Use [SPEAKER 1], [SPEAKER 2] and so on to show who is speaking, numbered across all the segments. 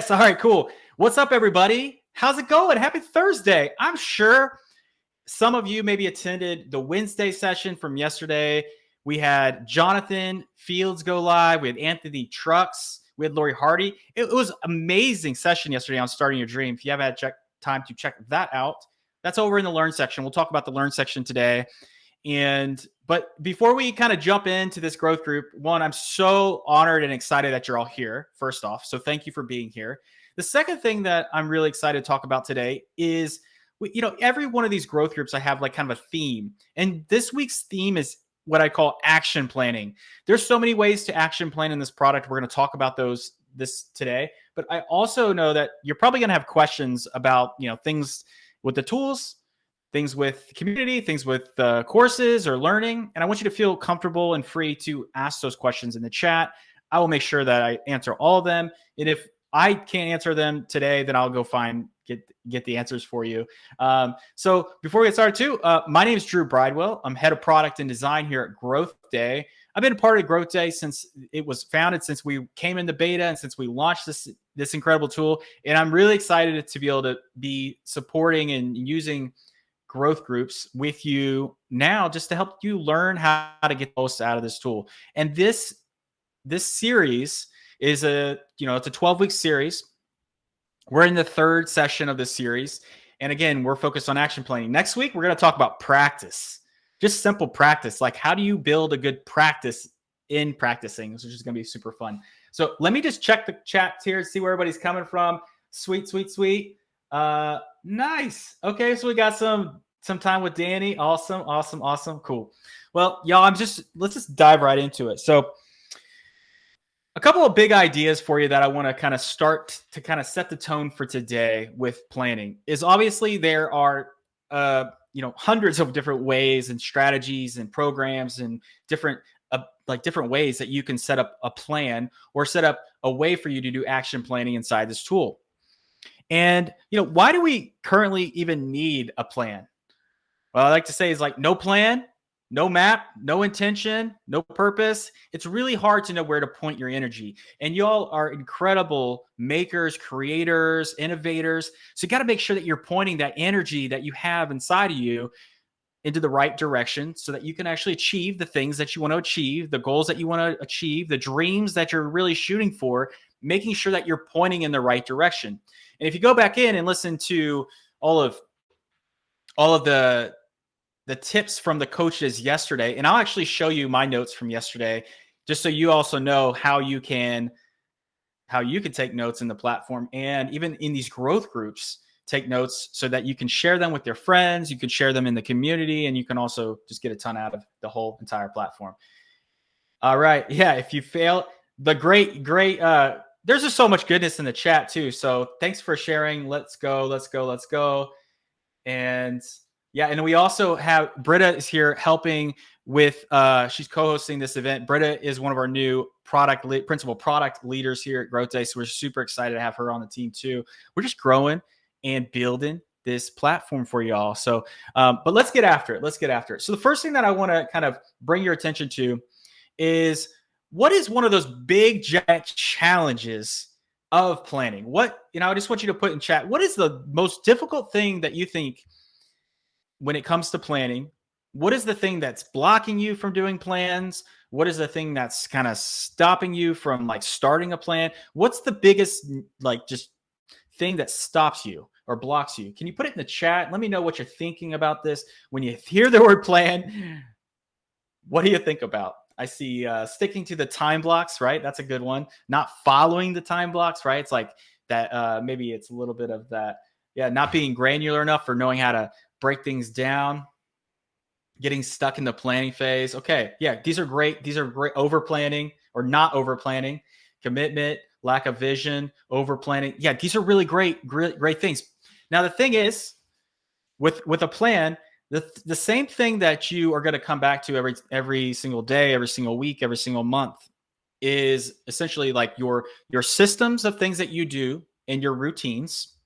[SPEAKER 1] All right, cool. What's up, everybody? How's it going? Happy Thursday. I'm sure some of you maybe attended the Wednesday session from yesterday. We had Jonathan Fields go live. We had Anthony Trucks. We had Lori Hardy. It was an amazing session yesterday on Starting Your Dream. If you haven't had time to check that out, that's over in the Learn section. We'll talk about the Learn section today. But before we kind of jump into this growth group, one, I'm so honored and excited that you're all here, first off. So thank you for being here. The second thing that I'm really excited to talk about today is, every one of these growth groups, I have like kind of a theme. And this week's theme is what I call action planning. There's so many ways to action plan in this product. We're going to talk about this today. But I also know that you're probably going to have questions about, things with the tools, things with community, things with courses or learning. And I want you to feel comfortable and free to ask those questions in the chat. I will make sure that I answer all of them. And if I can't answer them today, then I'll go get the answers for you. So before we get started too, my name is Drew Bridewell. I'm head of product and design here at GrowthDay. I've been a part of GrowthDay since it was founded, since we came into beta and since we launched this incredible tool. And I'm really excited to be able to be supporting and using growth groups with you now just to help you learn how to get the most out of this tool. And this series is it's a 12-week series. We're in the third session of this series. And again, we're focused on action planning. Next week, we're going to talk about practice, just simple practice. Like, how do you build a good practice in practicing, which is going to be super fun. So let me just check the chat here, see where everybody's coming from. Sweet. Nice. Okay, so we got some time with Danny. Awesome. Cool. Well, y'all, let's just dive right into it. So a couple of big ideas for you that I want to kind of start to kind of set the tone for today with planning is, obviously there are hundreds of different ways and strategies and programs and different ways that you can set up a plan or set up a way for you to do action planning inside this tool. And, why do we currently even need a plan? Well, I like to say is like no plan, no map, no intention, no purpose. It's really hard to know where to point your energy. And y'all are incredible makers, creators, innovators. So you got to make sure that you're pointing that energy that you have inside of you into the right direction so that you can actually achieve the things that you want to achieve, the goals that you want to achieve, the dreams that you're really shooting for, making sure that you're pointing in the right direction. And if you go back in and listen to all of the tips from the coaches yesterday, and I'll actually show you my notes from yesterday, just so you also know how you can take notes in the platform and even in these growth groups, take notes so that you can share them with your friends, you can share them in the community, and you can also just get a ton out of the whole entire platform. All right. Yeah. If you fail, the great, there's just so much goodness in the chat too. So thanks for sharing. Let's go. And yeah, and we also have Britta is here helping with, she's co-hosting this event. Britta is one of our new principal product leaders here at GrowthDay. So we're super excited to have her on the team too. We're just growing and building this platform for y'all. So, but let's get after it. So the first thing that I want to kind of bring your attention to is, what is one of those big challenges of planning? I just want you to put in chat, what is the most difficult thing that you think when it comes to planning? What is the thing that's blocking you from doing plans? What is the thing that's kind of stopping you from like starting a plan? What's the biggest just thing that stops you or blocks you? Can you put it in the chat? Let me know what you're thinking about this. When you hear the word plan, what do you think about? I see sticking to the time blocks, right? That's a good one. Not following the time blocks, right? It's like that, maybe it's a little bit of that. Yeah, not being granular enough for knowing how to break things down, getting stuck in the planning phase. Okay, yeah, these are great. Over planning or not over planning, commitment, lack of vision, over planning. Yeah, these are really great things. Now the thing is, with a plan, the same thing that you are going to come back to every single day, every single week, every single month is essentially like your systems of things that you do and your routines.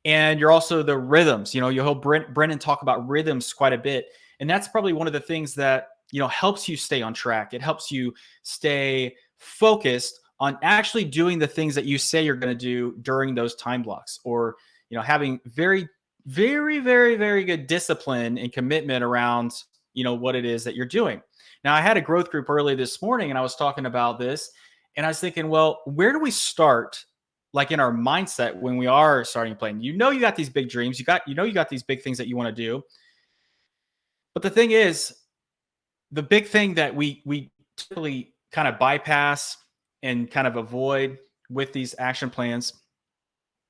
[SPEAKER 1] And you're also the rhythms. You'll hear Brennan talk about rhythms quite a bit. And that's probably one of the things that, helps you stay on track. It helps you stay focused on actually doing the things that you say you're going to do during those time blocks, or having very, very, very, very good discipline and commitment around what it is that you're doing. Now, I had a growth group early this morning, and I was talking about this, and I was thinking, well, where do we start, like in our mindset when we are starting playing? You got these big dreams, you got these big things that you want to do, but the thing is, the big thing that we typically kind of bypass and kind of avoid with these action plans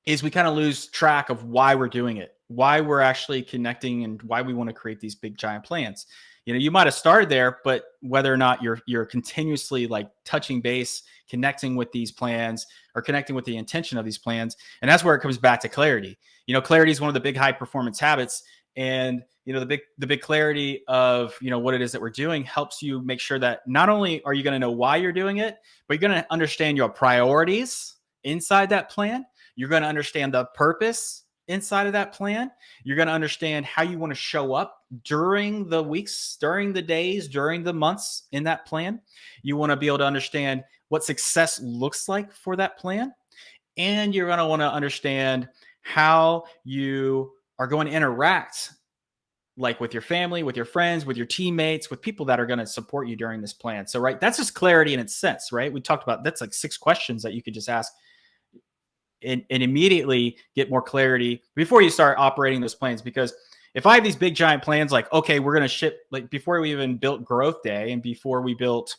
[SPEAKER 1] is we kind of lose track of why we're doing it, why we're actually connecting, and why we want to create these big giant plans. You might have started there, but whether or not you're continuously like touching base, connecting with these plans, or connecting with the intention of these plans, and that's where it comes back to clarity. Clarity is one of the big high performance habits, and the big clarity of what it is that we're doing helps you make sure that not only are you going to know why you're doing it, but you're going to understand your priorities inside that plan. You're going to understand the purpose inside of that plan. You're going to understand how you want to show up during the weeks, during the days, during the months in that plan. You want to be able to understand what success looks like for that plan. And you're going to want to understand how you are going to interact, like with your family, with your friends, with your teammates, with people that are going to support you during this plan. So, right, that's just clarity in its sense, right? We talked about, that's like 6 questions that you could just ask and immediately get more clarity before you start operating those plans. Because if I have these big giant plans, like, okay, we're going to ship, like before we even built GrowthDay and before we built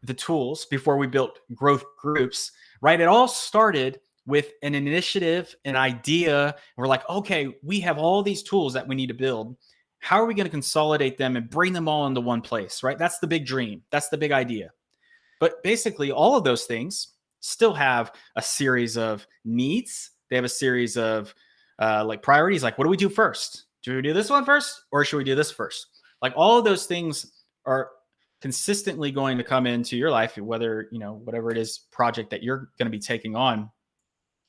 [SPEAKER 1] the tools, before we built growth groups, right? It all started with an initiative, an idea. We're like, okay, we have all these tools that we need to build. How are we going to consolidate them and bring them all into one place, right? That's the big dream. That's the big idea. But basically, all of those things still have a series of needs. They have a series of like priorities. Like, what do we do first? Do we do this one first, or should we do this first? Like, all of those things are consistently going to come into your life, whether, whatever it is project that you're going to be taking on.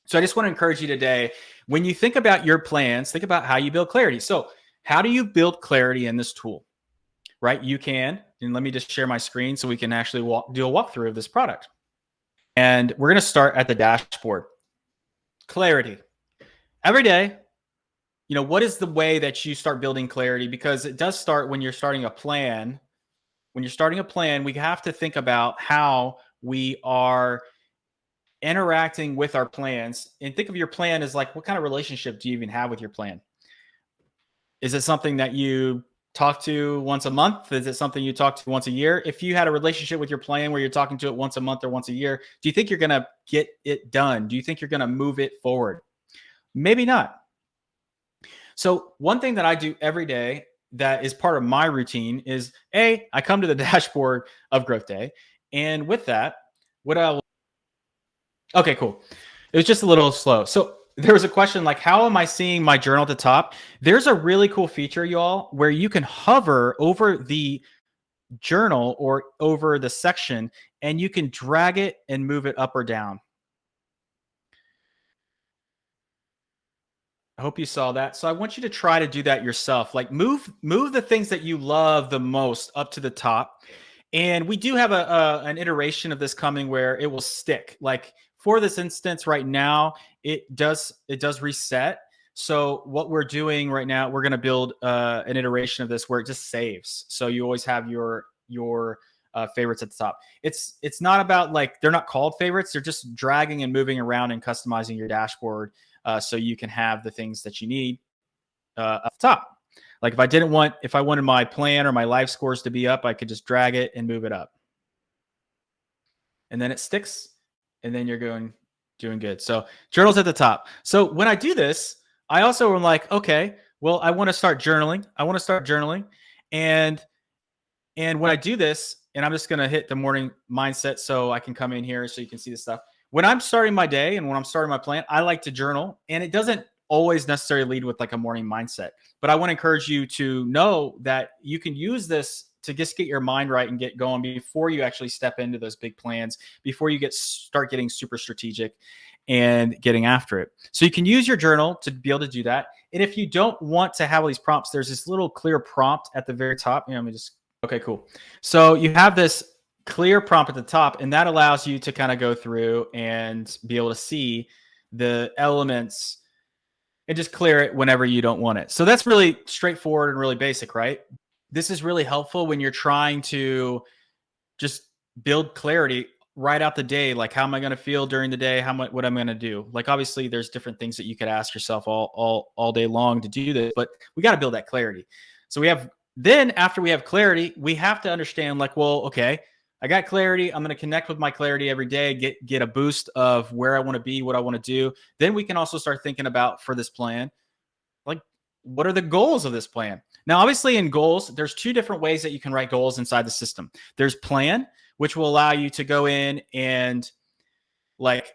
[SPEAKER 1] So I just want to encourage you today, when you think about your plans, think about how you build clarity. So how do you build clarity in this tool, right? You can, and let me just share my screen so we can actually do a walkthrough of this product. And we're going to start at the dashboard. Clarity. Every day, what is the way that you start building clarity? Because it does start when you're starting a plan. When you're starting a plan, we have to think about how we are interacting with our plans, and think of your plan as like, what kind of relationship do you even have with your plan? Is it something that you talk to once a month? Is it something you talk to once a year? If you had a relationship with your plan where you're talking to it once a month or once a year, do you think you're going to get it done? Do you think you're going to move it forward? Maybe not. So one thing that I do every day that is part of my routine is I come to the dashboard of GrowthDay, and with that, okay, cool. It was just a little slow. So there was a question like, how am I seeing my journal at the top? There's a really cool feature, y'all, where you can hover over the journal or over the section, and you can drag it and move it up or down. I hope you saw that. So I want you to try to do that yourself. Like move the things that you love the most up to the top. And we do have an iteration of this coming where it will stick. Like for this instance right now, it does reset. So what we're doing right now, we're going to build an iteration of this where it just saves. So you always have your favorites at the top. It's not about, like, they're not called favorites. They're just dragging and moving around and customizing your dashboard so you can have the things that you need up top. Like if I wanted my plan or my life scores to be up, I could just drag it and move it up. And then it sticks, and then you're doing good. So journal's at the top. So when I do this, I also am like, okay, well, I want to start journaling. And when I do this, and I'm just going to hit the morning mindset so I can come in here so you can see this stuff. When I'm starting my day and when I'm starting my plan, I like to journal, and it doesn't always necessarily lead with like a morning mindset. But I want to encourage you to know that you can use this to just get your mind right and get going before you actually step into those big plans, before you start getting super strategic and getting after it. So you can use your journal to be able to do that. And if you don't want to have all these prompts, there's this little clear prompt at the very top. Okay, cool. So you have this clear prompt at the top, and that allows you to kind of go through and be able to see the elements and just clear it whenever you don't want it. So that's really straightforward and really basic, right? This is really helpful when you're trying to just build clarity right out the day. Like, how am I going to feel during the day? How much, what I'm going to do? Like, obviously there's different things that you could ask yourself all day long to do this, but we got to build that clarity. So then after we have clarity, we have to understand like, well, okay, I got clarity. I'm going to connect with my clarity every day, get a boost of where I want to be, what I want to do. Then we can also start thinking about for this plan, like, what are the goals of this plan? Now, obviously in goals, there's two different ways that you can write goals inside the system. There's plan, which will allow you to go in and like,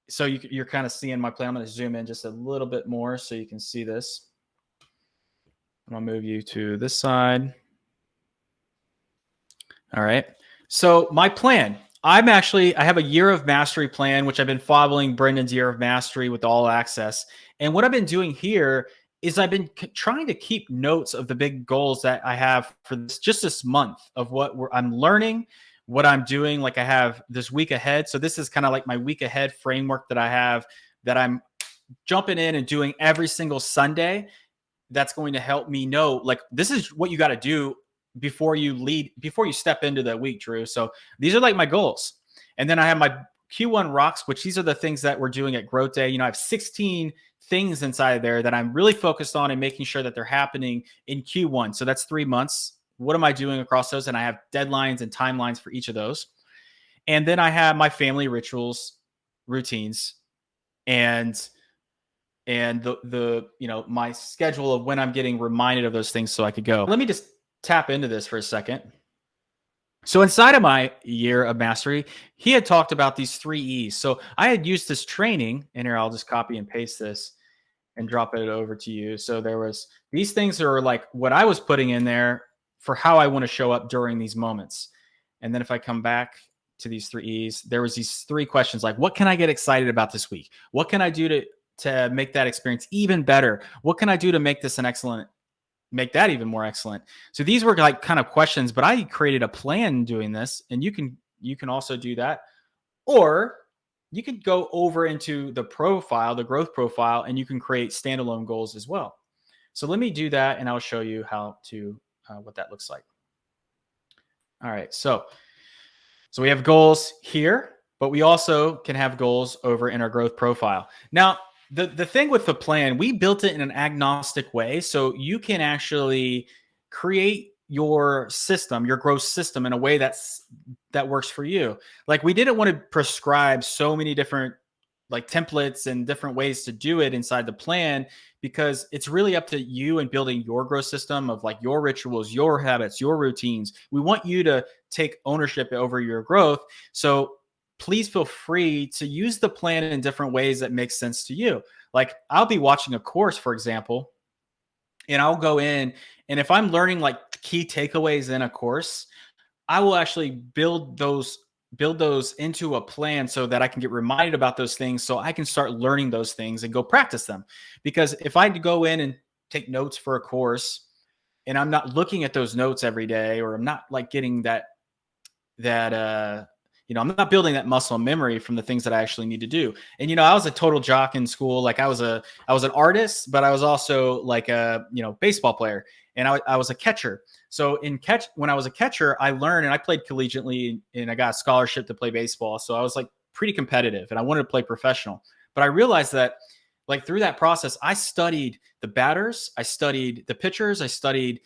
[SPEAKER 1] so you're kind of seeing my plan. I'm going to zoom in just a little bit more so you can see this. I'm going to move you to this side. All right. So my plan, I have a year of mastery plan, which I've been following Brendan's year of mastery with all access. And what I've been doing here is I've been trying to keep notes of the big goals that I have for this month of what I'm learning, what I'm doing. Like I have this week ahead. So this is kind of like my week ahead framework that I have that I'm jumping in and doing every single Sunday. That's going to help me know, like, this is what you got to do before you step into the week, Drew. So these are like my goals. And then I have my Q1 rocks, which these are the things that we're doing at GrowthDay. You know, I have 16 things inside there that I'm really focused on and making sure that they're happening in Q1. So that's 3 months. What am I doing across those? And I have deadlines and timelines for each of those. And then I have my family rituals, routines, and the my schedule of when I'm getting reminded of those things so I could go. Let me just tap into this for a second. So inside of my year of mastery, he had talked about these 3 E's. So I had used this training, and here I'll just copy and paste this and drop it over to you. So there was these things are like what I was putting in there for how I want to show up during these moments. And then if I come back to these 3 E's, there was these 3 questions like, what can I get excited about this week? What can I do to make that experience even better? What can I do to make this make that even more excellent? So these were like kind of questions, but I created a plan doing this, and you can also do that. Or you could go over into the growth profile, and you can create standalone goals as well. So let me do that, and I'll show you how to, what that looks like. All right. So we have goals here, but we also can have goals over in our growth profile. Now, the thing with the plan, we built it in an agnostic way. So you can actually create your system, your growth system, in a way that works for you. Like, we didn't want to prescribe so many different like templates and different ways to do it inside the plan, because it's really up to you and building your growth system of like your rituals, your habits, your routines. We want you to take ownership over your growth. So please feel free to use the plan in different ways that make sense to you. Like, I'll be watching a course, for example, and I'll go in, and if I'm learning like key takeaways in a course, I will actually build those into a plan so that I can get reminded about those things, so I can start learning those things and go practice them. Because if I go in and take notes for a course and I'm not looking at those notes every day, or I'm not like getting I'm not building that muscle memory from the things that I actually need to do. And, I was a total jock in school. Like, I was an artist, but I was also like a, baseball player, and I was a catcher. So when I was a catcher, I learned, and I played collegiately, and I got a scholarship to play baseball. So I was like pretty competitive, and I wanted to play professional. But I realized that like through that process, I studied the batters, I studied the pitchers, I studied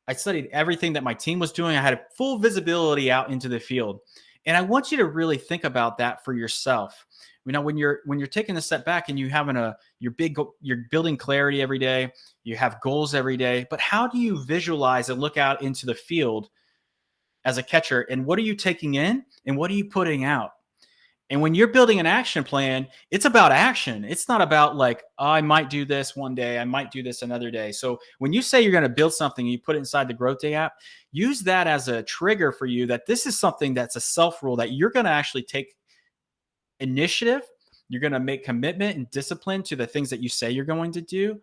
[SPEAKER 1] everything that my team was doing. I had full visibility out into the field. And I want you to really think about that for yourself. When you're taking a step back and you're building clarity every day, you have goals every day, but how do you visualize and look out into the field as a catcher? And what are you taking in and what are you putting out? And when you're building an action plan, it's about action. It's not about like, oh, I might do this one day, I might do this another day. So when you say you're going to build something and you put it inside the GrowthDay app, use that as a trigger for you that this is something that's a self-rule, that you're going to actually take initiative. You're going to make commitment and discipline to the things that you say you're going to do.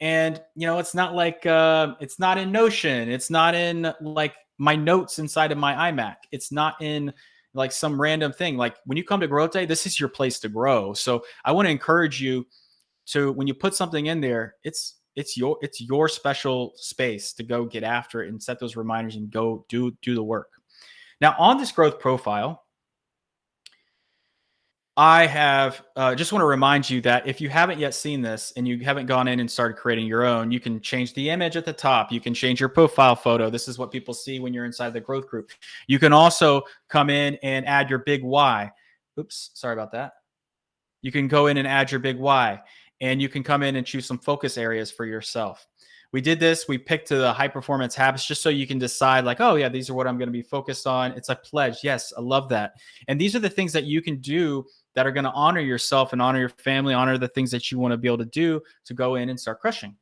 [SPEAKER 1] And, it's not like, it's not in Notion. It's not in like my notes inside of my iMac. It's not in like some random thing. Like when you come to Growth Day, this is your place to grow. So I want to encourage you to, when you put something in there, it's your special space to go get after it and set those reminders and go do the work. Now on this growth profile, I have just want to remind you that if you haven't yet seen this and you haven't gone in and started creating your own, you can change the image at the top. You can change your profile photo. This is what people see when you're inside the growth group. You can also come in and add your big why. Oops, sorry about that. You can go in and add your big why, and you can come in and choose some focus areas for yourself. We did this. We picked the high performance habits just so you can decide like, oh yeah, these are what I'm going to be focused on. It's a pledge. Yes, I love that. And these are the things that you can do that are going to honor yourself and honor your family, honor the things that you want to be able to do to go in and start crushing.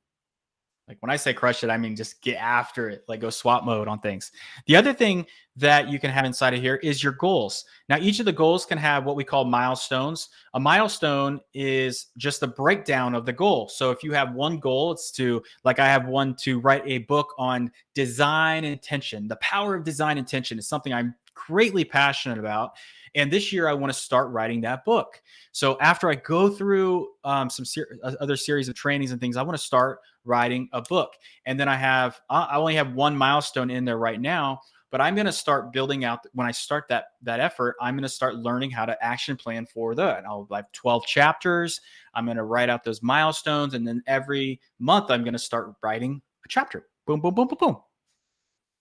[SPEAKER 1] Like when I say crush it, I mean just get after it, like go SWAT mode on things. The other thing that you can have inside of here is your goals. Now, each of the goals can have what we call milestones. A milestone is just a breakdown of the goal. So if you have one goal, it's to, like I have one to write a book on design intention. The power of design intention is something I'm greatly passionate about. And this year, I want to start writing that book. So after I go through other series of trainings and things, I want to start writing a book. And then I only have one milestone in there right now, but I'm going to start building out. When I start that effort, I'm going to start learning how to action plan for that. I'll have 12 chapters. I'm going to write out those milestones. And then every month, I'm going to start writing a chapter. Boom, boom, boom, boom, boom.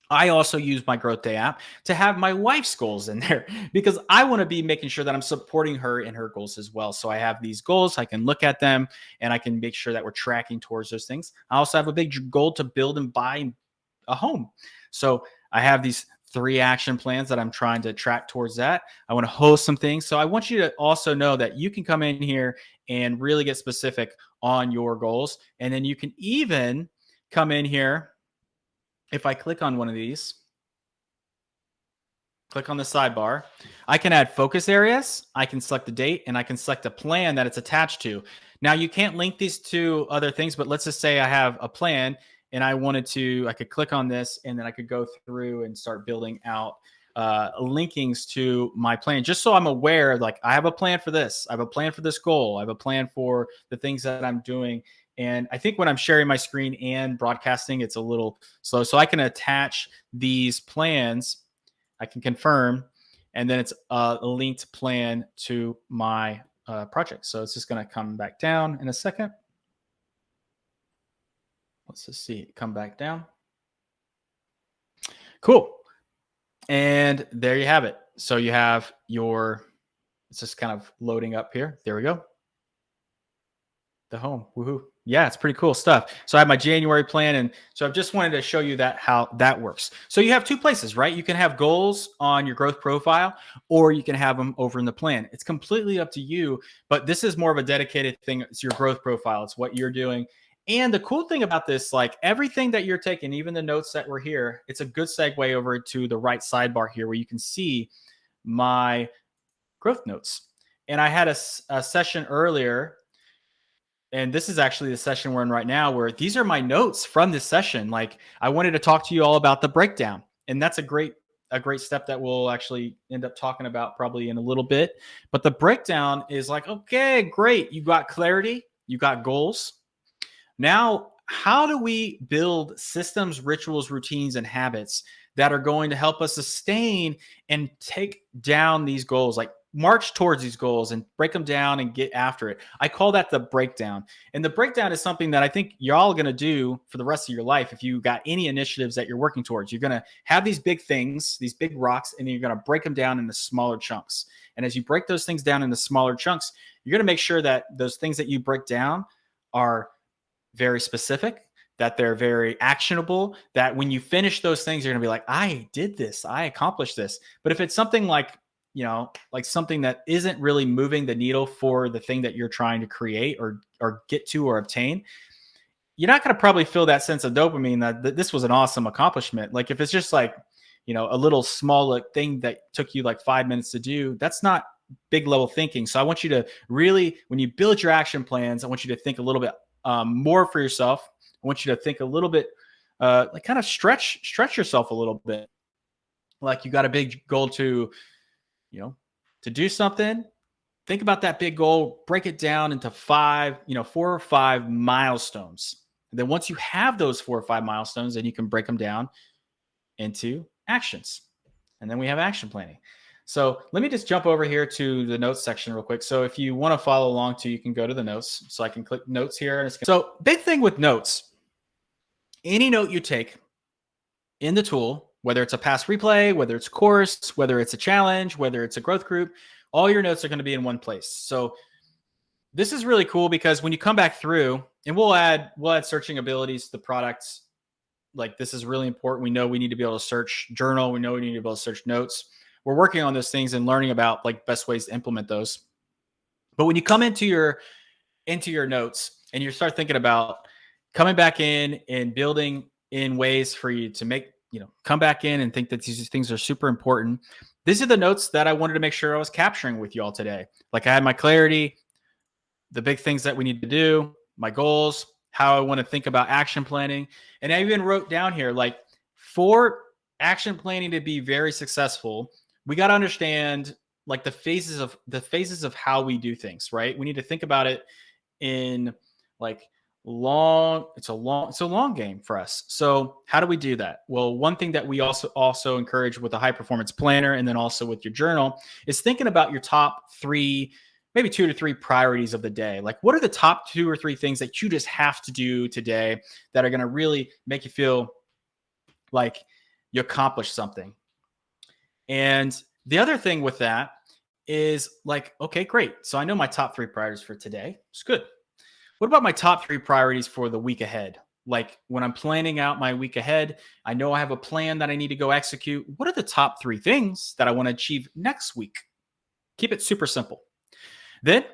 [SPEAKER 1] I also use my GrowthDay app to have my wife's goals in there because I want to be making sure that I'm supporting her in her goals as well. So I have these goals, I can look at them and I can make sure that we're tracking towards those things. I also have a big goal to build and buy a home. So I have these 3 action plans that I'm trying to track towards that. I want to host some things. So I want you to also know that you can come in here and really get specific on your goals. And then you can even come in here. If I click on one of these, click on the sidebar, I can add focus areas, I can select the date, and I can select a plan that it's attached to. Now, you can't link these to other things, but let's just say I have a plan and I could click on this and then I could go through and start building out linkings to my plan, just so I'm aware, like I have a plan for this. I have a plan for this goal. I have a plan for the things that I'm doing. And I think when I'm sharing my screen and broadcasting, it's a little slow. So I can attach these plans. I can confirm, and then it's a linked plan to my project. So it's just going to come back down in a second. Let's just see it come back down. Cool. And there you have it. So you have it's just kind of loading up here. There we go. The home. Woohoo. Yeah, it's pretty cool stuff. So I have my January plan. And so I've just wanted to show you how that works. So you have 2 places, right? You can have goals on your growth profile, or you can have them over in the plan. It's completely up to you, but this is more of a dedicated thing. It's your growth profile. It's what you're doing. And the cool thing about this, like everything that you're taking, even the notes that were here, it's a good segue over to the right sidebar here where you can see my growth notes. And I had a session earlier, and this is actually the session we're in right now, where these are my notes from this session. Like I wanted to talk to you all about the breakdown. And that's a great step that we'll actually end up talking about probably in a little bit. But the breakdown is like, okay, great. You got clarity, you got goals. Now, how do we build systems, rituals, routines, and habits that are going to help us sustain and take down these goals, like march towards these goals and break them down and get after it? I call that the breakdown. And the breakdown is something that I think y'all are going to do for the rest of your life. If you got any initiatives that you're working towards, you're going to have these big things, these big rocks, and then you're going to break them down into smaller chunks. And as you break those things down into smaller chunks, you're going to make sure that those things that you break down are very specific, that they're very actionable, that when you finish those things, you're going to be like, I did this, I accomplished this. But if it's something like, like something that isn't really moving the needle for the thing that you're trying to create or get to or obtain, you're not going to probably feel that sense of dopamine that this was an awesome accomplishment. Like if it's just like, a little small thing that took you like 5 minutes to do, that's not big level thinking. So I want you to really, when you build your action plans, I want you to think a little bit more for yourself. I want you to think a little bit, like kind of stretch yourself a little bit. Like you got a big goal to, to do something. Think about that big goal, break it down into 4 or 5 milestones. And then once you have those 4 or 5 milestones, then you can break them down into actions. And then we have action planning. So let me just jump over here to the notes section real quick. So if you want to follow along too, you can go to the notes. So I can click notes here. So big thing with notes, any note you take in the tool, whether it's a past replay, whether it's course, whether it's a challenge, whether it's a growth group, all your notes are going to be in one place. So this is really cool because when you come back through, and we'll add searching abilities to the products. Like this is really important. We know we need to be able to search journal. We know we need to be able to search notes. We're working on those things and learning about like best ways to implement those. But when you come into your notes and you start thinking about coming back in and building in ways for you to make, come back in and think that these things are super important. These are the notes that I wanted to make sure I was capturing with you all today. Like I had my clarity, the big things that we need to do, my goals, how I want to think about action planning. And I even wrote down here, like for action planning to be very successful, we got to understand like the phases of how we do things, right? We need to think about it in like it's a long game for us. So how do we do that? Well, one thing that we also encourage with a high performance planner and then also with your journal is thinking about your top 3, maybe 2 to 3 priorities of the day. Like what are the top 2 or 3 things that you just have to do today that are going to really make you feel like you accomplished something? And the other thing with that is like, okay, great. So I know my top 3 priorities for today. It's good. What about my top 3 priorities for the week ahead? Like when I'm planning out my week ahead, I know I have a plan that I need to go execute. What are the top 3 things that I want to achieve next week? Keep it super simple. Then,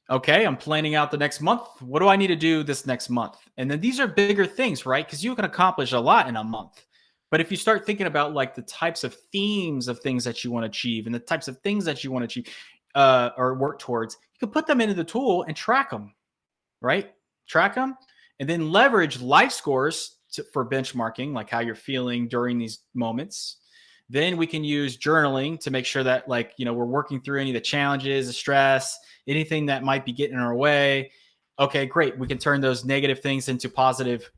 [SPEAKER 1] okay, I'm planning out the next month. What do I need to do this next month? And then these are bigger things, right? Because you can accomplish a lot in a month. But if you start thinking about like the types of themes of things that you want to achieve and the types of things that you want to achieve or work towards, you can put them into the tool and track them, right? Track them and then leverage life scores for benchmarking, like how you're feeling during these moments. Then we can use journaling to make sure that like, we're working through any of the challenges, the stress, anything that might be getting in our way. Okay, great. We can turn those negative things into positive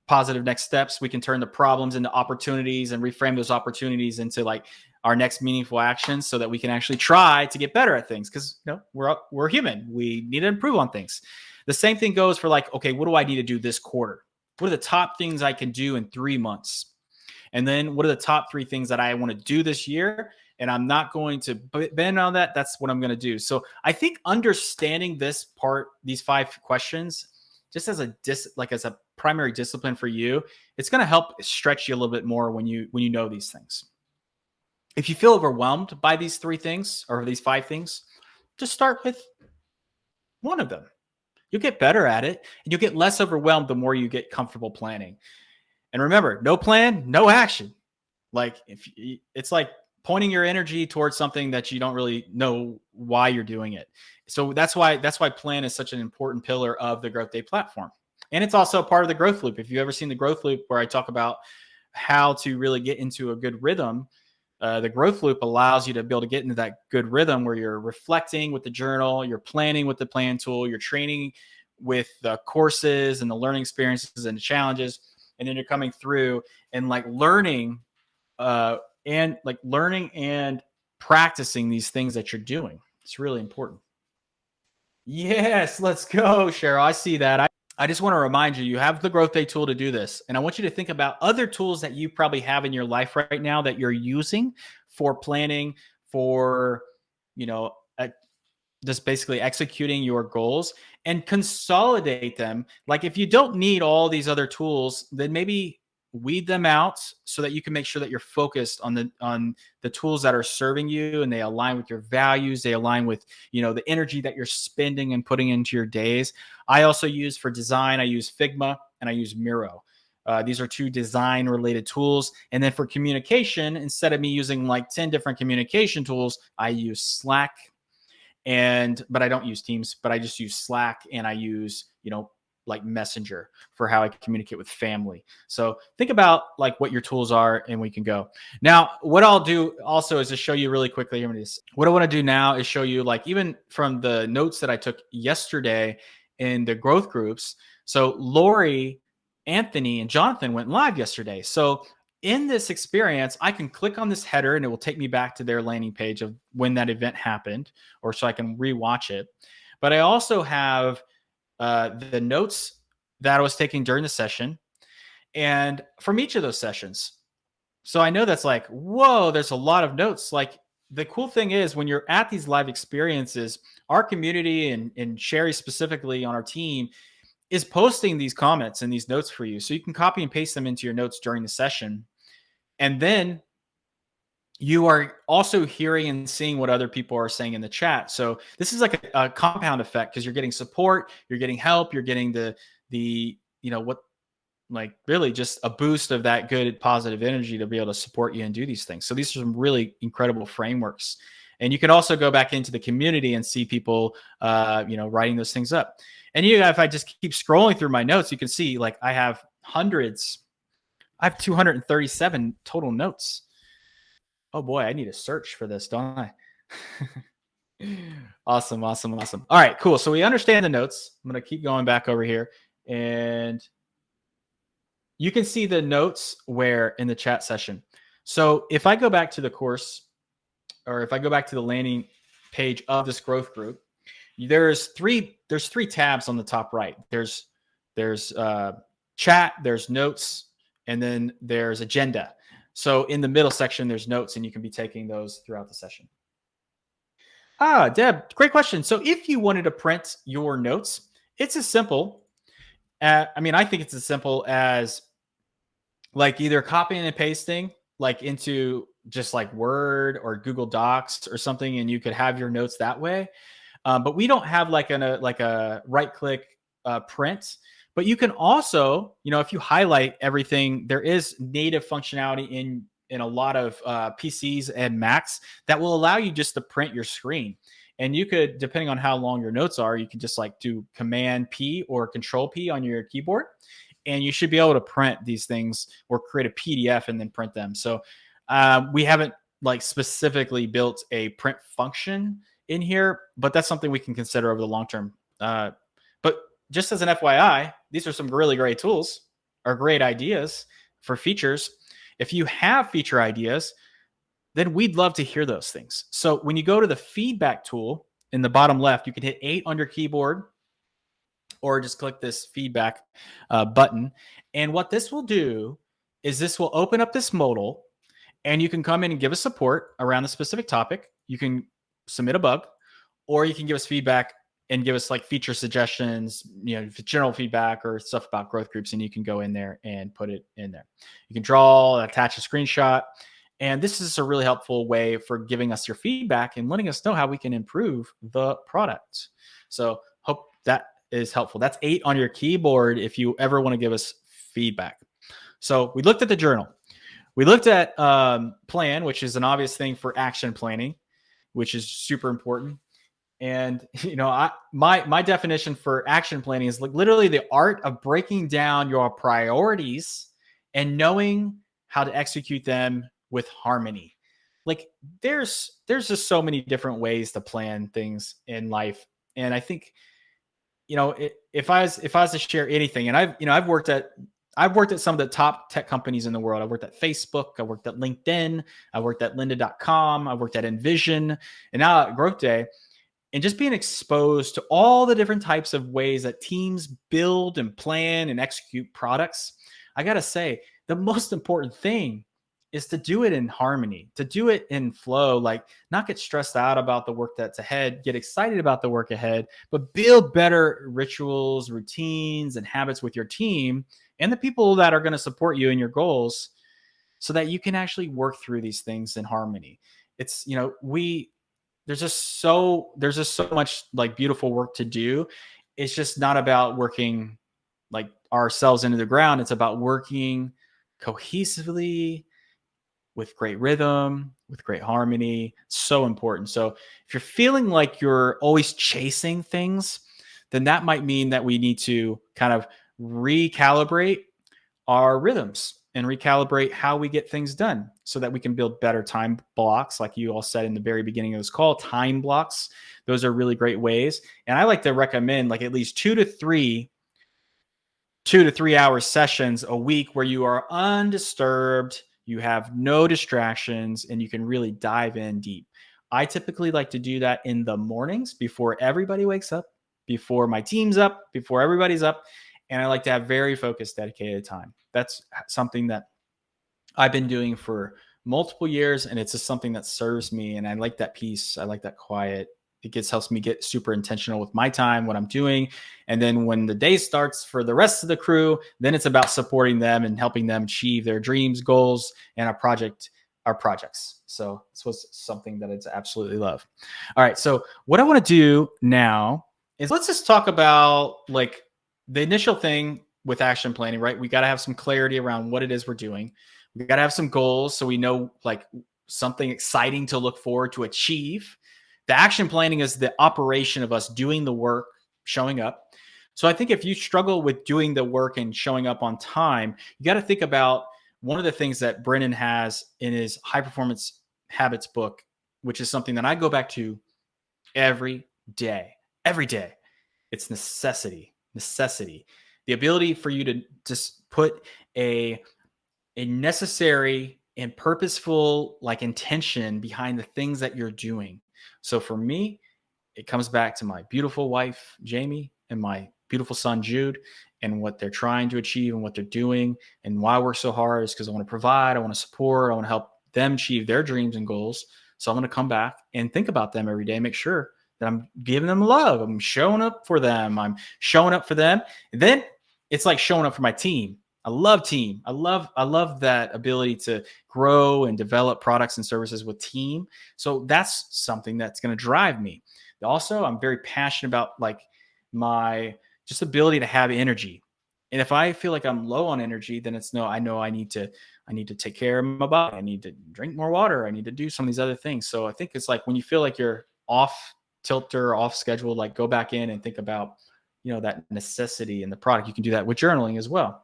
[SPEAKER 1] next steps. We can turn the problems into opportunities and reframe those opportunities into like our next meaningful actions so that we can actually try to get better at things. Cause we're human. We need to improve on things. The same thing goes for like, okay, what do I need to do this quarter? What are the top things I can do in 3 months? And then what are the top 3 things that I want to do this year? And I'm not going to bend on that. That's what I'm going to do. So I think understanding these 5 questions, just as a primary discipline for you, it's going to help stretch you a little bit more when you know these things. If you feel overwhelmed by these 3 things or these 5 things, just start with one of them. You'll get better at it and you'll get less overwhelmed the more you get comfortable planning. And remember, no plan, no action. Like it's like pointing your energy towards something that you don't really know why you're doing it. So that's why plan is such an important pillar of the GrowthDay platform. And it's also part of the growth loop. If you've ever seen the growth loop where I talk about how to really get into a good rhythm, the growth loop allows you to be able to get into that good rhythm where you're reflecting with the journal, you're planning with the plan tool, you're training with the courses and the learning experiences and the challenges. And then you're coming through and like learning and practicing these things that you're doing. It's really important. Yes, let's go, Cheryl. I see that. I just want to remind you, you have the GrowthDay tool to do this. And I want you to think about other tools that you probably have in your life right now that you're using for planning, for, just basically executing your goals, and consolidate them. Like if you don't need all these other tools, then maybe weed them out so that you can make sure that you're focused on the tools that are serving you and they align with your values. They align with, the energy that you're spending and putting into your days. I also use for design, I use Figma and I use Miro. These are 2 design related tools. And then for communication, instead of me using like 10 different communication tools, I use Slack but I don't use Teams, but I just use Slack and I use, like messenger for how I communicate with family. So think about like what your tools are, and we can go. Now, what I'll do also is to show you really quickly. What I want to do now is show you, like, even from the notes that I took yesterday in the growth groups. So Lori, Anthony, and Jonathan went live yesterday. So in this experience, I can click on this header and it will take me back to their landing page of when that event happened, or so I can rewatch it. But I also have the notes that I was taking during the session and from each of those sessions. So I know that's like, whoa, there's a lot of notes. Like, the cool thing is when you're at these live experiences, our community and Sherry specifically on our team is posting these comments and these notes for you. So you can copy and paste them into your notes during the session. And then you are also hearing and seeing what other people are saying in the chat. So this is like a compound effect, because you're getting support, you're getting help, you're getting what, like, really just a boost of that good positive energy to be able to support you and do these things. So these are some really incredible frameworks. And you can also go back into the community and see people, writing those things up. And if I just keep scrolling through my notes, you can see, like, I have hundreds. I have 237 total notes. Oh boy, I need to search for this, don't I? Awesome. All right, cool. So we understand the notes. I'm going to keep going back over here, and you can see the notes where in the chat session. So if I go back to the course, or if I go back to the landing page of this growth group, there's three tabs on the top right. There's chat, there's notes, and then there's agenda. So in the middle section, there's notes, and you can be taking those throughout the session. Deb, great question. So if you wanted to print your notes, it's as simple. I think it's as simple as, like, either copying and pasting, like, into just like Word or Google Docs or something, and you could have your notes that way. But we don't have like a right click print. But you can also, if you highlight everything, there is native functionality in a lot of PCs and Macs that will allow you just to print your screen. And you could, depending on how long your notes are, you can just like do Command P or Control P on your keyboard, and you should be able to print these things or create a PDF and then print them. So we haven't like specifically built a print function in here, but that's something we can consider over the long term. But just as an FYI, these are some really great tools or great ideas for features. If you have feature ideas, then we'd love to hear those things. So when you go to the feedback tool in the bottom left, you can hit 8 on your keyboard, or just click this feedback button. And what this will do is this will open up this modal, and you can come in and give us support around the specific topic. You can submit a bug, or you can give us feedback and give us like feature suggestions, general feedback or stuff about growth groups, and you can go in there and put it in there. You can draw, attach a screenshot, and this is a really helpful way for giving us your feedback and letting us know how we can improve the product. So hope that is helpful. That's 8 on your keyboard if you ever want to give us feedback. So we looked at the journal. We looked at plan, which is an obvious thing for action planning, which is super important. And my definition for action planning is like literally the art of breaking down your priorities and knowing how to execute them with harmony. Like there's just so many different ways to plan things in life, and I think if I was to share anything, and I've worked at some of the top tech companies in the world. I worked at Facebook, I worked at LinkedIn, I worked at lynda.com, I worked at Envision, and now at GrowthDay. And just being exposed to all the different types of ways that teams build and plan and execute products, I got to say, the most important thing is to do it in harmony, to do it in flow, like not get stressed out about the work that's ahead, get excited about the work ahead, but build better rituals, routines, and habits with your team and the people that are going to support you in your goals so that you can actually work through these things in harmony. It's, there's just so much like beautiful work to do. It's just not about working like ourselves into the ground. It's about working cohesively with great rhythm, with great harmony. So important. So if you're feeling like you're always chasing things, then that might mean that we need to kind of recalibrate our rhythms and recalibrate how we get things done so that we can build better time blocks. Like you all said in the very beginning of this call, time blocks. Those are really great ways. And I like to recommend like at least 2 to 3 hour sessions a week where you are undisturbed, you have no distractions, and you can really dive in deep. I typically like to do that in the mornings before everybody wakes up, before my team's up, before everybody's up. And I like to have very focused, dedicated time. That's something that I've been doing for multiple years, and it's just something that serves me. And I like that peace. I like that quiet. Helps me get super intentional with my time, what I'm doing. And then when the day starts for the rest of the crew, then it's about supporting them and helping them achieve their dreams, goals, and our projects. So this was something that I absolutely love. All right. So what I want to do now is let's just talk about like the initial thing with action planning, right? We got to have some clarity around what it is we're doing. We got to have some goals so we know like something exciting to look forward to achieve. The action planning is the operation of us doing the work, showing up. So I think if you struggle with doing the work and showing up on time, you got to think about one of the things that Brennan has in his high performance habits book, which is something that I go back to every day. Every day. It's necessity. The ability for you to just put a necessary and purposeful like intention behind the things that you're doing. So for me, it comes back to my beautiful wife, Jamie, and my beautiful son, Jude, and what they're trying to achieve and what they're doing. And why we're so hard is because I want to provide, I want to support, I want to help them achieve their dreams and goals. So I'm going to come back and think about them every day, make sure that I'm giving them love. I'm showing up for them. I'm showing up for them. And then it's like showing up for my team. I love team. I love that ability to grow and develop products and services with team. So that's something that's going to drive me. Also, I'm very passionate about like my just ability to have energy. And if I feel like I'm low on energy, then it's no, I know I need to take care of my body. I need to drink more water. I need to do some of these other things. So I think it's like when you feel like you're off tilter, off schedule, like go back in and think about, that necessity in the product. You can do that with journaling as well.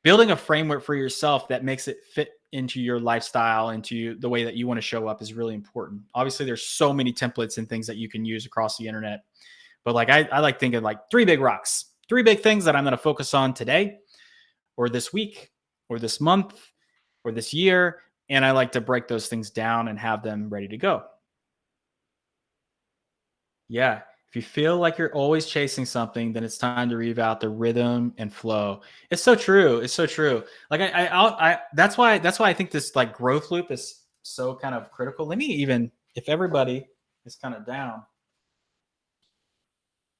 [SPEAKER 1] Building a framework for yourself that makes it fit into your lifestyle, into the way that you want to show up is really important. Obviously, there's so many templates and things that you can use across the internet. But like I like thinking like 3 big rocks, 3 big things that I'm going to focus on today or this week or this month or this year. And I like to break those things down and have them ready to go. Yeah. If you feel like you're always chasing something, then it's time to reevaluate the rhythm and flow. It's so true. It's so true. Like that's why I think this like growth loop is so kind of critical. Let me even, if everybody is kind of down,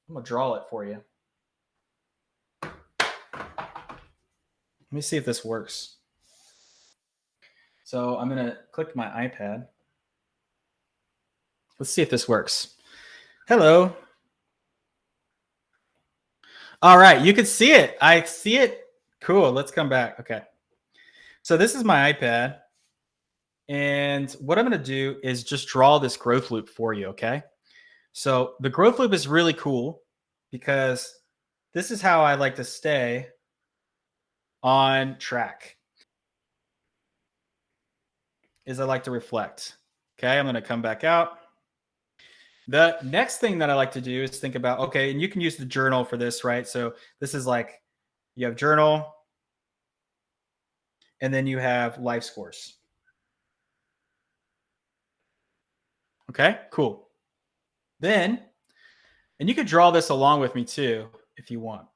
[SPEAKER 1] I'm gonna draw it for you. Let me see if this works. So I'm gonna click my iPad. Let's see if this works. Hello. All right, you can see it. I see it. Cool. Let's come back. Okay. So this is my iPad. And what I'm going to do is just draw this growth loop for you. Okay. So the growth loop is really cool because this is how I like to stay on track. Is I like to reflect. Okay. I'm going to come back out. The next thing that I like to do is think about, okay, and you can use the journal for this, right? So this is like you have journal and then you have life scores. Okay, cool. Then, and you could draw this along with me too if you want.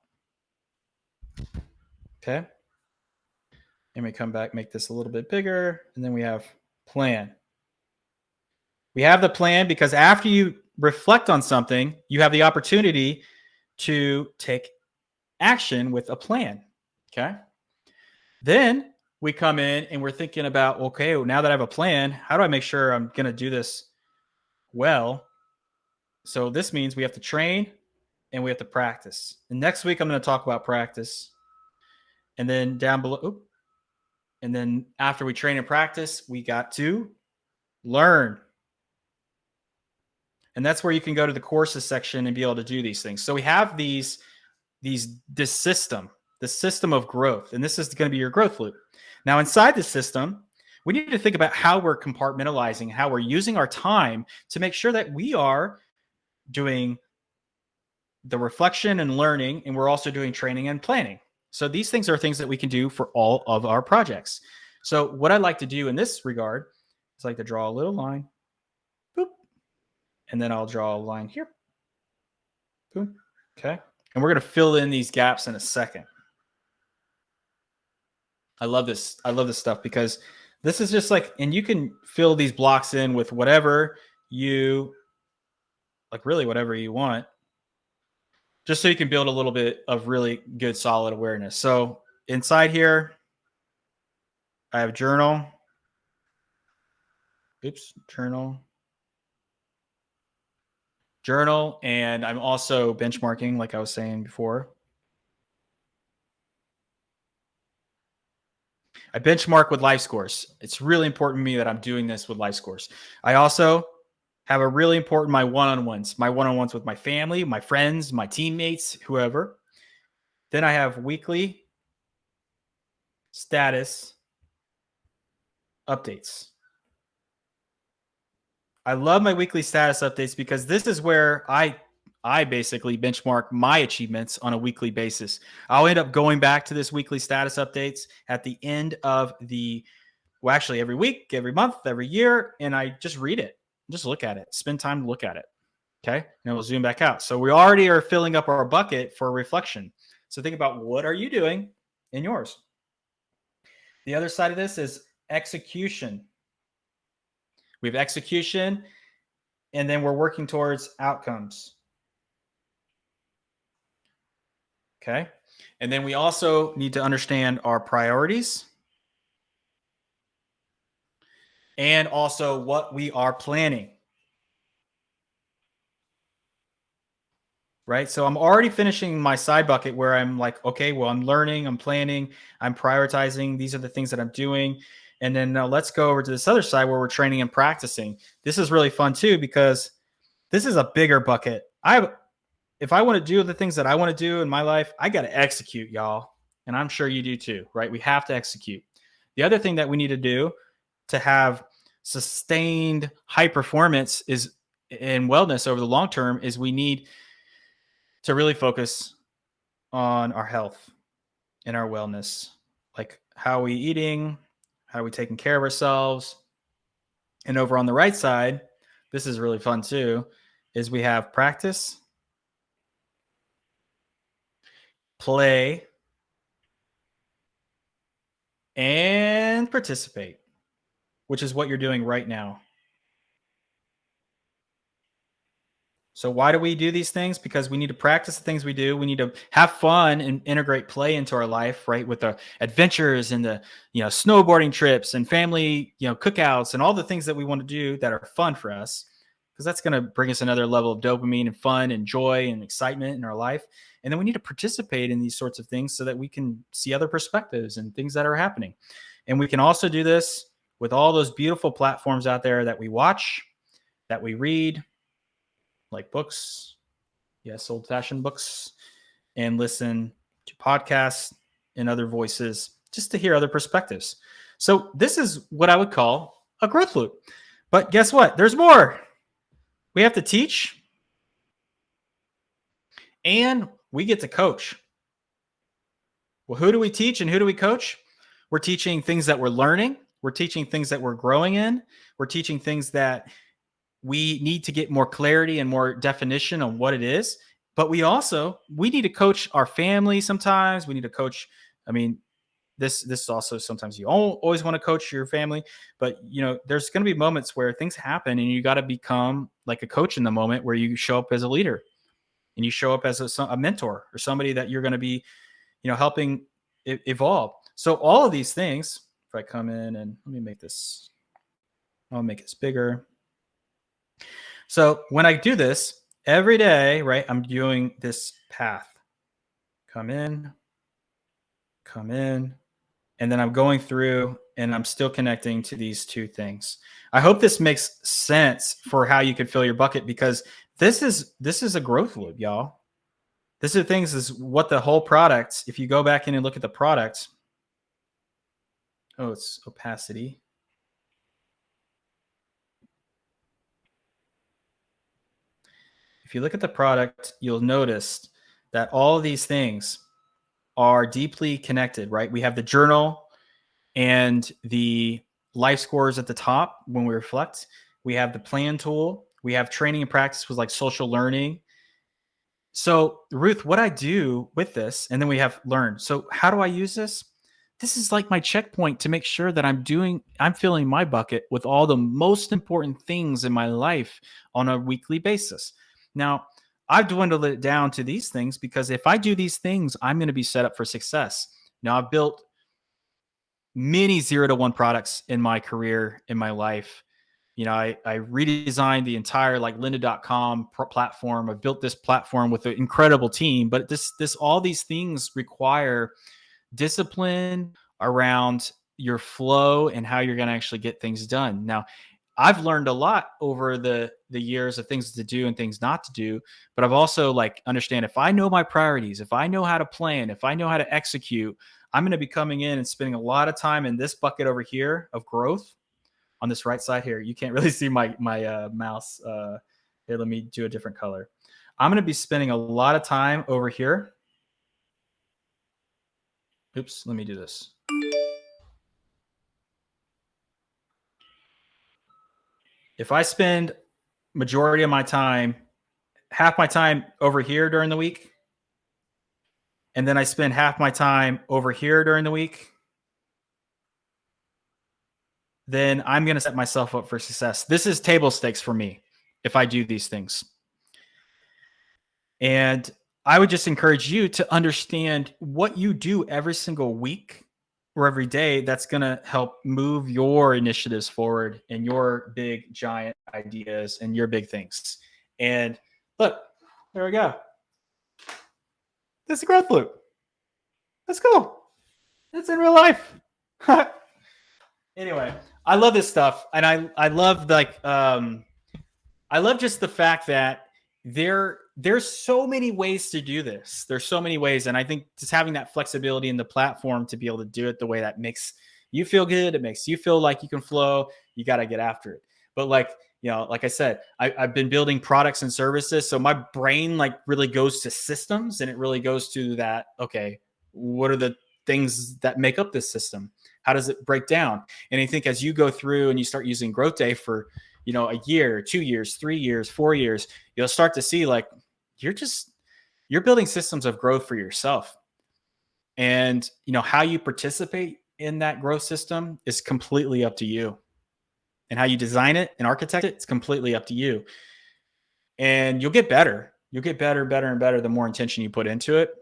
[SPEAKER 1] Okay. And we come back, make this a little bit bigger, and then we have plan. We have the plan because after you reflect on something, you have the opportunity to take action with a plan. Okay. Then we come in and we're thinking about, okay, well, now that I have a plan, how do I make sure I'm going to do this well? So this means we have to train and we have to practice. And next week, I'm going to talk about practice. And then down below, and then after we train and practice, we got to learn. And that's where you can go to the courses section and be able to do these things. So we have this system, the system of growth, and this is going to be your growth loop. Now, inside the system, we need to think about how we're compartmentalizing, how we're using our time to make sure that we are doing the reflection and learning, and we're also doing training and planning. So these things are things that we can do for all of our projects. So what I'd like to do in this regard is like to draw a little line, boop, and then I'll draw a line here, boom, okay? And we're going to fill in these gaps in a second. I love this. I love this stuff because this is just like, and you can fill these blocks in with whatever you like, really whatever you want, just so you can build a little bit of really good, solid awareness. So inside here, I have journal. Oops, journal. And I'm also benchmarking, like I was saying before. I benchmark with life scores. It's really important to me that I'm doing this with life scores. I also have a really important my one-on-ones with my family, my friends, my teammates, whoever. Then I have weekly status updates. I love my weekly status updates because this is where I basically benchmark my achievements on a weekly basis. I'll end up going back to this weekly status updates at the end of well, actually every week, every month, every year, and I just read it, just look at it, spend time to look at it. Okay. And we'll zoom back out. So we already are filling up our bucket for reflection. So think about what are you doing in yours? The other side of this is execution. We have execution, and then we're working towards outcomes. Okay. And then we also need to understand our priorities and also what we are planning. Right. So I'm already finishing my side bucket where I'm like, okay, well, I'm learning, I'm planning, I'm prioritizing. These are the things that I'm doing. And then now let's go over to this other side where we're training and practicing. This is really fun too, because this is a bigger bucket. If I want to do the things that I want to do in my life, I got to execute, y'all. And I'm sure you do too, right? We have to execute. The other thing that we need to do to have sustained high performance is in wellness over the long term is we need to really focus on our health and our wellness, like how are we eating, how are we taking care of ourselves. And over on the right side, this is really fun too, is we have practice, play, and participate, which is what you're doing right now. So why do we do these things? Because we need to practice the things we do. We need to have fun and integrate play into our life, right? With the adventures and the, snowboarding trips and family, cookouts and all the things that we want to do that are fun for us, because that's going to bring us another level of dopamine and fun and joy and excitement in our life. And then we need to participate in these sorts of things so that we can see other perspectives and things that are happening. And we can also do this with all those beautiful platforms out there that we watch, that we read, like books, yes, old-fashioned books, and listen to podcasts and other voices just to hear other perspectives. So this is what I would call a growth loop. But guess what? There's more. We have to teach, and we get to coach. Well, who do we teach and who do we coach? We're teaching things that we're learning. We're teaching things that we're growing in. We're teaching things that we need to get more clarity and more definition on what it is. But we need to coach our family sometimes. We need to coach. I mean, this is also sometimes you always want to coach your family, but there's going to be moments where things happen and you got to become like a coach in the moment, where you show up as a leader and you show up as a mentor or somebody that you're going to be, helping evolve. So all of these things, if I come in and I'll make this bigger. So when I do this every day, right, I'm doing this path. Come in, and then I'm going through and I'm still connecting to these two things. I hope this makes sense for how you could fill your bucket, because this is a growth loop, y'all. This is things is what the whole product, if you go back in and look at the product, oh, it's opacity. If you look at the product, you'll notice that all of these things are deeply connected, right? We have the journal and the life scores at the top when we reflect. We have the plan tool. We have training and practice with like social learning. So, Ruth, what I do with this, and then we have learn. So, how do I use this? This is like my checkpoint to make sure that I'm filling my bucket with all the most important things in my life on a weekly basis. Now, I've dwindled it down to these things because if I do these things, I'm going to be set up for success. Now, I've built many 0 to 1 products in my career, in my life. I redesigned the entire like lynda.com platform. I built this platform with an incredible team, but all these things require discipline around your flow and how you're going to actually get things done. Now, I've learned a lot over the years of things to do and things not to do, but I've also like understand if I know my priorities, if I know how to plan, if I know how to execute, I'm going to be coming in and spending a lot of time in this bucket over here of growth on this right side here. You can't really see my mouse. Here, let me do a different color. I'm going to be spending a lot of time over here. Oops, let me do this. If I spend majority of my time, half my time over here during the week, and then I spend half my time over here during the week, then I'm going to set myself up for success. This is table stakes for me if I do these things. And I would just encourage you to understand what you do every single week or every day that's going to help move your initiatives forward and your big giant ideas and your big things. And look, there we go. This is a growth loop. Let's go. It's in real life. Anyway, I love this stuff. And I love I love just the fact that there's so many ways to do this. There's so many ways. And I think just having that flexibility in the platform to be able to do it the way that makes you feel good, it makes you feel like you can flow, you got to get after it. But like I said, I've been building products and services. So my brain like really goes to systems, and it really goes to that, okay, what are the things that make up this system? How does it break down? And I think as you go through and you start using GrowthDay for a year, 2 years, 3 years, 4 years, you'll start to see like you're building systems of growth for yourself. And how you participate in that growth system is completely up to you. And how you design it and architect it, it's completely up to you. And you'll get better. You'll get better, better, and better the more intention you put into it.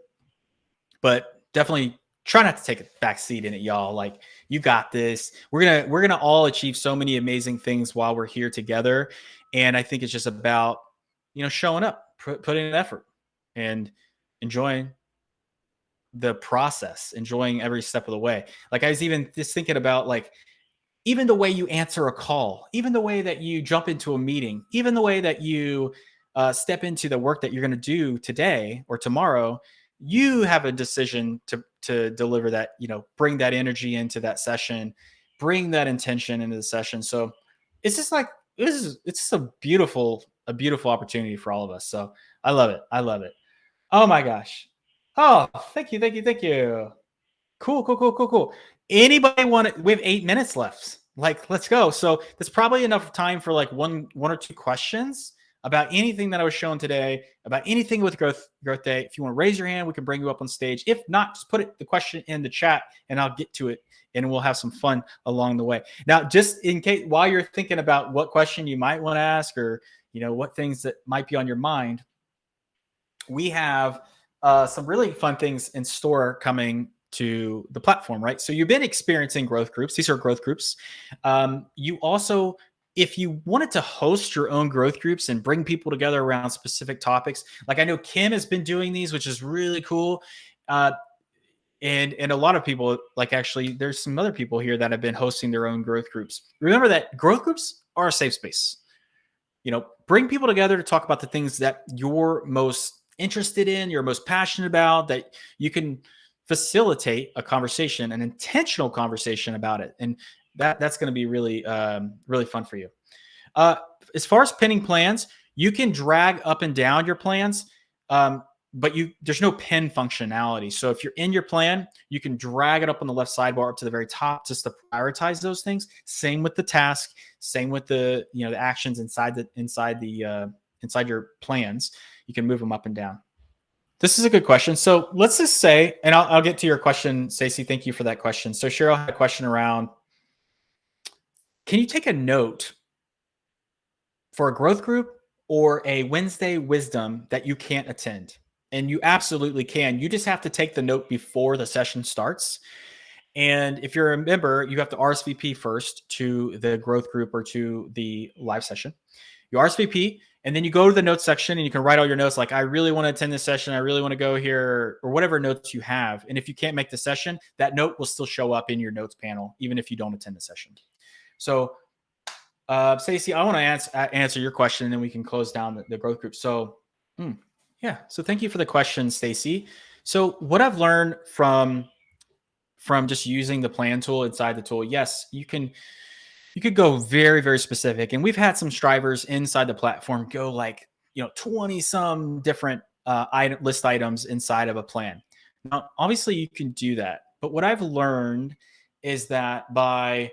[SPEAKER 1] But definitely try not to take a back seat in it, y'all. Like, you got this. We're gonna all achieve so many amazing things while we're here together. And I think it's just about showing up, putting in effort, and enjoying the process, enjoying every step of the way. Like, I was even just thinking about like even the way you answer a call, even the way that you jump into a meeting, even the way that you step into the work that you're going to do today or tomorrow. You have a decision to deliver that, bring that energy into that session, bring that intention into the session. So it's just like, it's just a beautiful opportunity for all of us. So I love it. I love it. Oh my gosh. Oh, thank you. Thank you. Thank you. Cool. Anybody want it? We have 8 minutes left. Like, let's go. So there's probably enough time for like one or two questions about anything that I was showing today, about anything with GrowthDay. If you want to raise your hand, we can bring you up on stage. If not, just put the question in the chat and I'll get to it, and we'll have some fun along the way. Now, just in case, while you're thinking about what question you might want to ask, or what things that might be on your mind, we have some really fun things in store coming to the platform, right? So you've been experiencing growth groups. These are growth groups. You also, if you wanted to host your own growth groups and bring people together around specific topics, like I know Kim has been doing these, which is really cool. And a lot of people, like, actually, there's some other people here that have been hosting their own growth groups. Remember that growth groups are a safe space. Bring people together to talk about the things that you're most interested in, you're most passionate about, that you can facilitate a conversation, an intentional conversation about it. And that's going to be really, really fun for you. As far as pinning plans, you can drag up and down your plans, but there's no pin functionality. So if you're in your plan, you can drag it up on the left sidebar up to the very top just to prioritize those things. Same with the task, same with the the actions inside your plans. You can move them up and down. This is a good question. So let's just say, and I'll get to your question, Stacey. Thank you for that question. So Cheryl had a question around, can you take a note for a growth group or a Wednesday wisdom that you can't attend? And you absolutely can. You just have to take the note before the session starts. And if you're a member, you have to RSVP first to the growth group or to the live session. You RSVP, and then you go to the notes section and you can write all your notes, like, I really want to attend this session, I really want to go here, or whatever notes you have. And if you can't make the session, that note will still show up in your notes panel, even if you don't attend the session. So Stacey, I want to answer your question, and then we can close down the growth group. So yeah, so thank you for the question, Stacey. So what I've learned from just using the plan tool inside the tool, yes, you could go very, very specific. And we've had some strivers inside the platform go like 20 some different list items inside of a plan. Now, obviously you can do that, but what I've learned is that by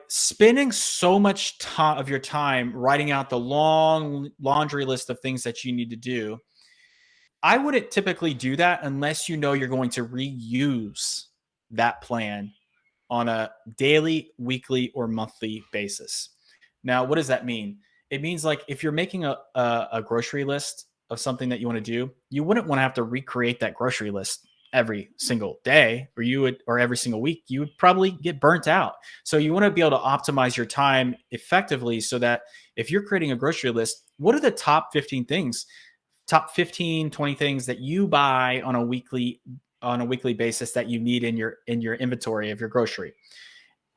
[SPEAKER 1] spending so much of your time writing out the long laundry list of things that you need to do, I wouldn't typically do that unless you're going to reuse that plan on a daily, weekly, or monthly basis. Now, what does that mean? It means, like, if you're making a grocery list of something that you want to do, you wouldn't want to have to recreate that grocery list every single day, or every single week. You would probably get burnt out. So you want to be able to optimize your time effectively, so that if you're creating a grocery list, what are the top 15 things, top 15, 20 things that you buy on a weekly basis that you need in your inventory of your grocery?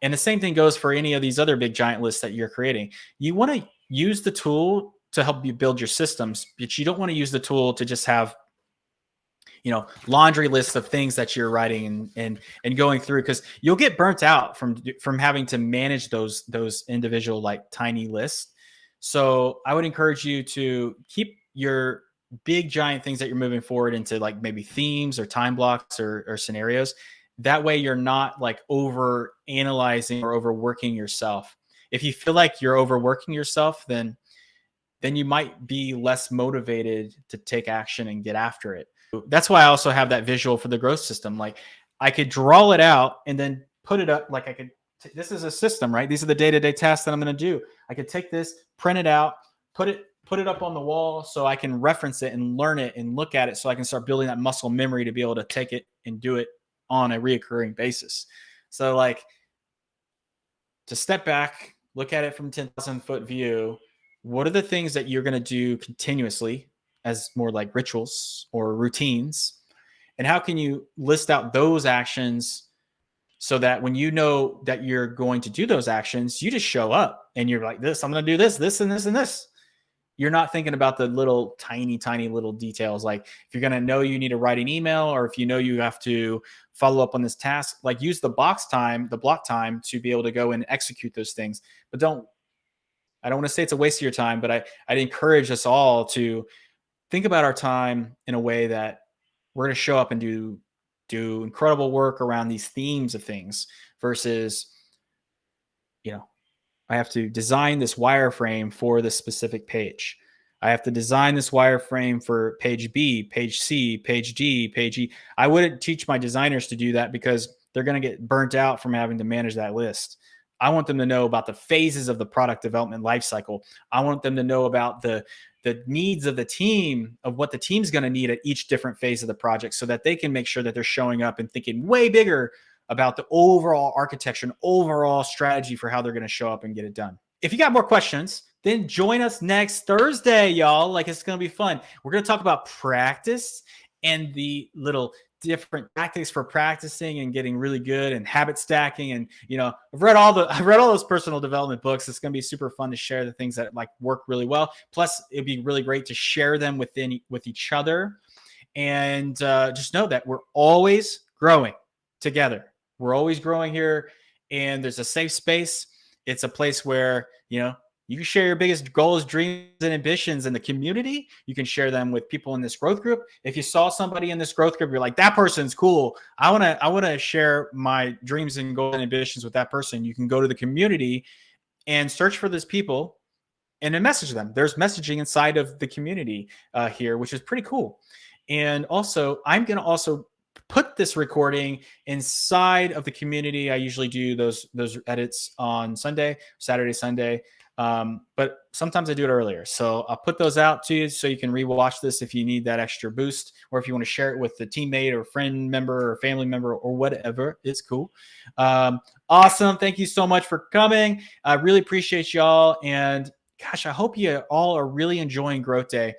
[SPEAKER 1] And the same thing goes for any of these other big giant lists that you're creating. You want to use the tool to help you build your systems, but you don't want to use the tool to just have laundry lists of things that you're writing and going through, because you'll get burnt out from having to manage those individual, like, tiny lists. So I would encourage you to keep your big giant things that you're moving forward into, like, maybe themes or time blocks or scenarios. That way you're not, like, over analyzing or overworking yourself. If you feel like you're overworking yourself, then you might be less motivated to take action and get after it. That's why I also have that visual for the growth system. Like, I could draw it out and then put it up. Like, this is a system, right? These are the day-to-day tasks that I'm going to do. I could take this, print it out, put it up on the wall so I can reference it and learn it and look at it, so I can start building that muscle memory to be able to take it and do it on a reoccurring basis. So, like, to step back, look at it from 10,000-foot view, what are the things that you're going to do continuously as more like rituals or routines? And how can you list out those actions so that when you know that you're going to do those actions, you just show up and you're like, I'm going to do this, this, and this, and this. You're not thinking about the little tiny little details. Like, if you're going to know you need to write an email, or if you have to follow up on this task, like, use the block time to be able to go and execute those things. But I don't want to say it's a waste of your time, but I'd encourage us all to think about our time in a way that we're going to show up and do incredible work around these themes of things, versus, I have to design this wireframe for this specific page. I have to design this wireframe for page B, page C, page D, page E. I wouldn't teach my designers to do that, because they're going to get burnt out from having to manage that list. I want them to know about the phases of the product development lifecycle. I want them to know about the needs of the team, of what the team's going to need at each different phase of the project, so that they can make sure that they're showing up and thinking way bigger about the overall architecture and overall strategy for how they're going to show up and get it done. If you got more questions, then join us next Thursday, y'all. Like, it's going to be fun. We're going to talk about practice and the little different tactics for practicing and getting really good and habit stacking. And, I've read all those personal development books. It's going to be super fun to share the things that like work really well. Plus it'd be really great to share them with each other. And just know that we're always growing together. We're always growing here. And there's a safe space. It's a place where, you can share your biggest goals, dreams, and ambitions in the community. You can share them with people in this growth group. If you saw somebody in this growth group, you're like, that person's cool. I want to share my dreams and goals and ambitions with that person. You can go to the community and search for those people and then message them. There's messaging inside of the community here, which is pretty cool. And also, I'm going to also put this recording inside of the community. I usually do those edits on Saturday, Sunday. But sometimes I do it earlier. So I'll put those out to you so you can rewatch this if you need that extra boost, or if you want to share it with a teammate or friend member or family member or whatever. It's cool. Awesome. Thank you so much for coming. I really appreciate y'all. And gosh, I hope you all are really enjoying Growth Day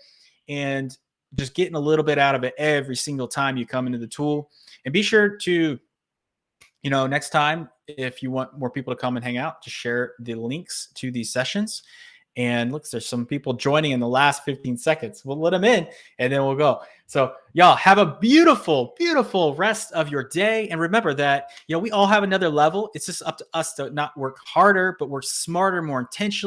[SPEAKER 1] and just getting a little bit out of it every single time you come into the tool. And be sure to, next time, if you want more people to come and hang out, just share the links to these sessions. And look, there's some people joining in the last 15 seconds. We'll let them in and then we'll go. So y'all have a beautiful, beautiful rest of your day. And remember that, we all have another level. It's just up to us to not work harder, but work smarter, more intentionally.